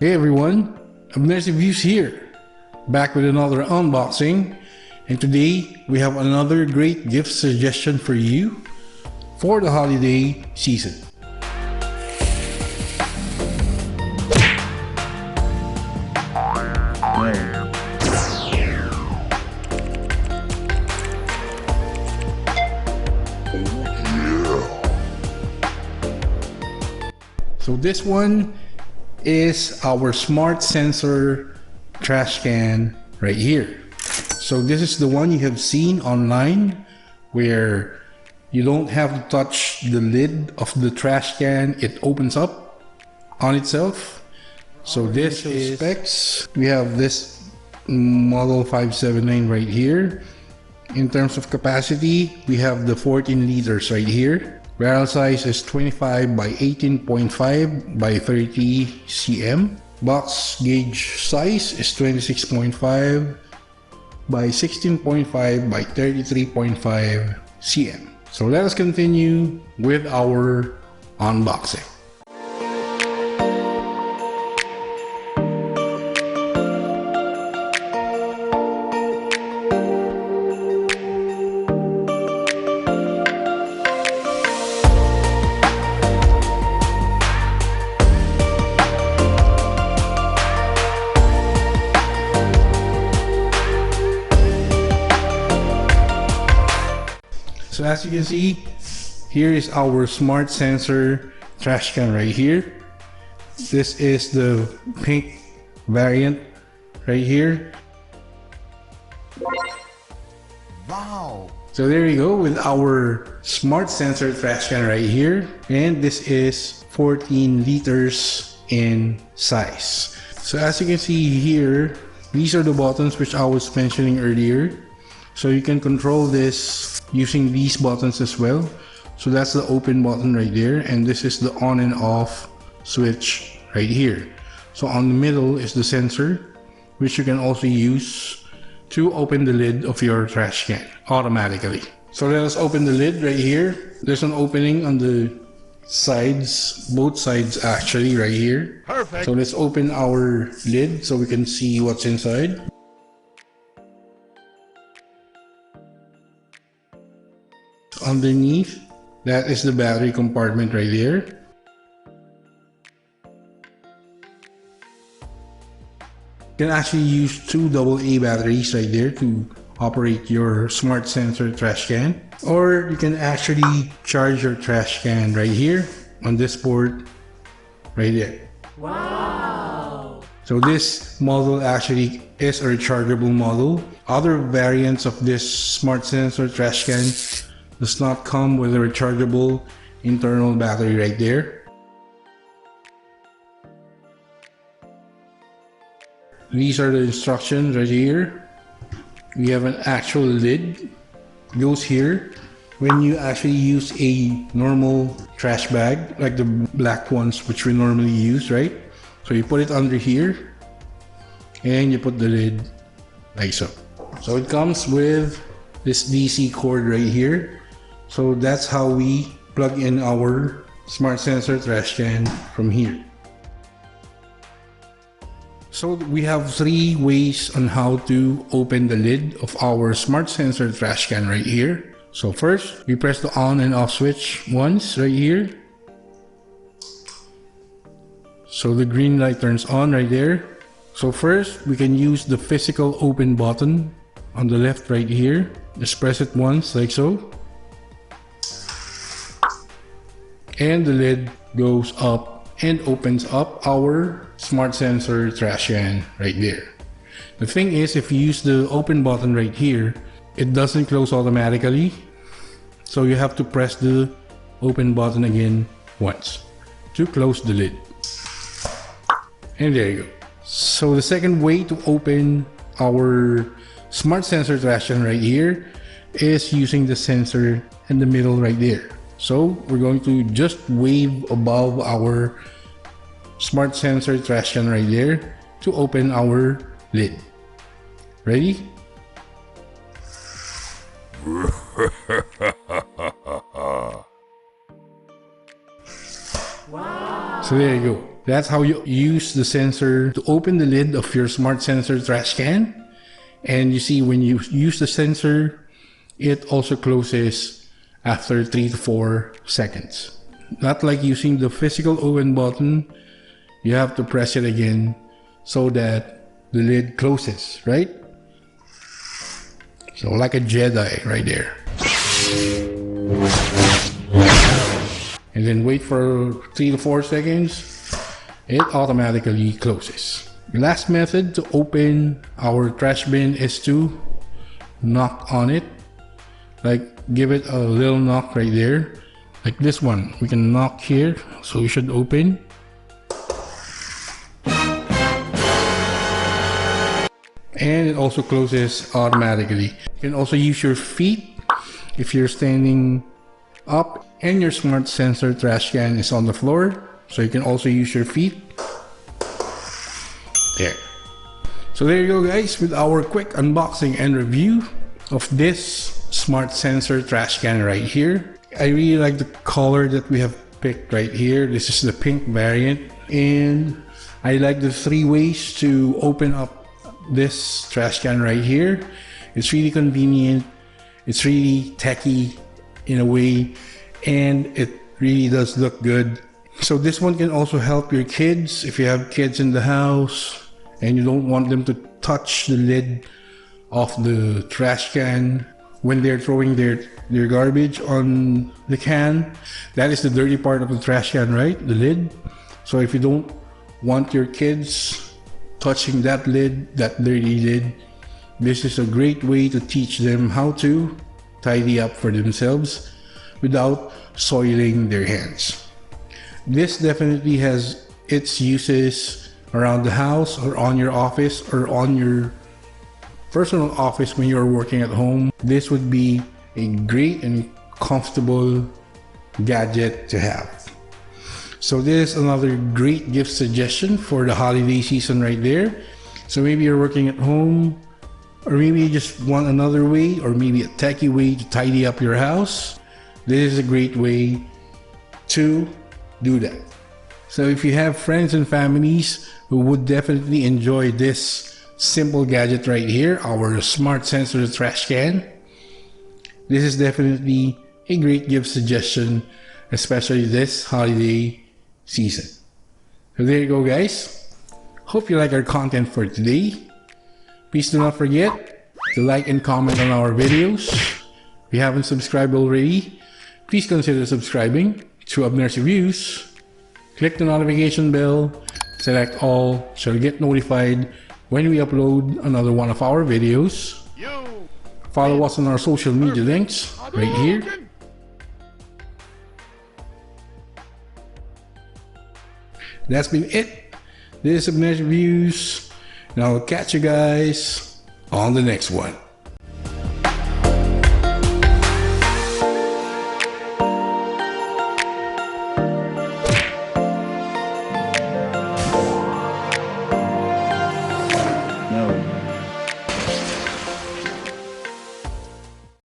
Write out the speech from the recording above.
Hey everyone, Abner's Reviews here, back with another unboxing, and today we have another great gift suggestion for you for the holiday season. So this one is our smart sensor trash can right here. So this is the one you have seen online where you don't have to touch the lid of the trash can, it opens up on itself. So this is specs. We have this model 579 right here. In terms of capacity, we have the 14 liters right here. Barrel size is 25 by 18.5 by 30 cm. Box gauge size is 26.5 by 16.5 by 33.5 cm. So let us continue with our unboxing. So as you can see, here is our smart sensor trash can right here. This is the pink variant right here. Wow! So there you go with our smart sensor trash can right here. And this is 14 liters in size. So as you can see here, these are the buttons which I was mentioning earlier. So you can control this using these buttons as well. So that's the open button right there, and this is the on and off switch right here. So on the middle is the sensor, which you can also use to open the lid of your trash can automatically. So let us open the lid right here. There's an opening on the sides, both sides actually right here. Perfect. So let's open our lid so we can see what's inside. Underneath, that is the battery compartment right there. You can actually use two AA batteries right there to operate your smart sensor trash can. Or you can actually charge your trash can right here on this port right there. Wow! So this model actually is a rechargeable model. Other variants of this smart sensor trash can does not come with a rechargeable internal battery right there. These are the instructions right here. We have an actual lid, goes here. When you actually use a normal trash bag, like the black ones which we normally use, right? So you put it under here, and you put the lid like so. So it comes with this DC cord right here. So that's how we plug in our smart sensor trash can from here. So we have three ways on how to open the lid of our smart sensor trash can right here. So first, we press the on and off switch once right here. So the green light turns on right there. So first, we can use the physical open button on the left right here. Just press it once like so. And the lid goes up and opens up our smart sensor trash can right there. The thing is, if you use the open button right here, it doesn't close automatically. So you have to press the open button again once to close the lid. And there you go. So the second way to open our smart sensor trash can right here is using the sensor in the middle right there. So we're going to just wave above our smart sensor trash can right there to open our lid. Ready? Wow. So there you go. That's how you use the sensor to open the lid of your smart sensor trash can. And you see, when you use the sensor, it also closes after 3 to 4 seconds. Not like using the physical open button, you have to press it again so that the lid closes, right? So like a Jedi right there. And then wait for 3 to 4 seconds, it automatically closes. The last method to open our trash bin is to knock on it. Like, give it a little knock right there. Like this one, we can knock here, so we should open. And it also closes automatically. You can also use your feet if you're standing up and your smart sensor trash can is on the floor. So you can also use your feet. There. So there you go, guys, with our quick unboxing and review of this smart sensor trash can right here. I really like the color that we have picked right here. This is the pink variant, and I like the 3 ways to open up this trash can right here. It's really convenient, it's really techy in a way, and it really does look good. So this one can also help your kids if you have kids in the house and you don't want them to touch the lid of the trash can when they're throwing their garbage on the can. That is the dirty part of the trash can, right? The lid. So if you don't want your kids touching that lid, that dirty lid, this is a great way to teach them how to tidy up for themselves without soiling their hands. This definitely has its uses around the house or on your office or on your personal office when you're working at home. This would be a great and comfortable gadget to have. So this is another great gift suggestion for the holiday season right there. So maybe you're working at home, or maybe you just want another way, or maybe a techie way to tidy up your house. This is a great way to do that. So if you have friends and families who would definitely enjoy this simple gadget right here, our smart sensor trash can, this is definitely a great gift suggestion, especially this holiday season. So there you go, guys. Hope you like our content for today. Please do not forget to like and comment on our videos. If you haven't subscribed already, please consider subscribing to Abner's Reviews. Click the notification bell, select all, so you'll get notified when we upload another one of our videos. Follow us on our social media links right here. That's been it. This is Abner's Reviews, and I'll catch you guys on the next one.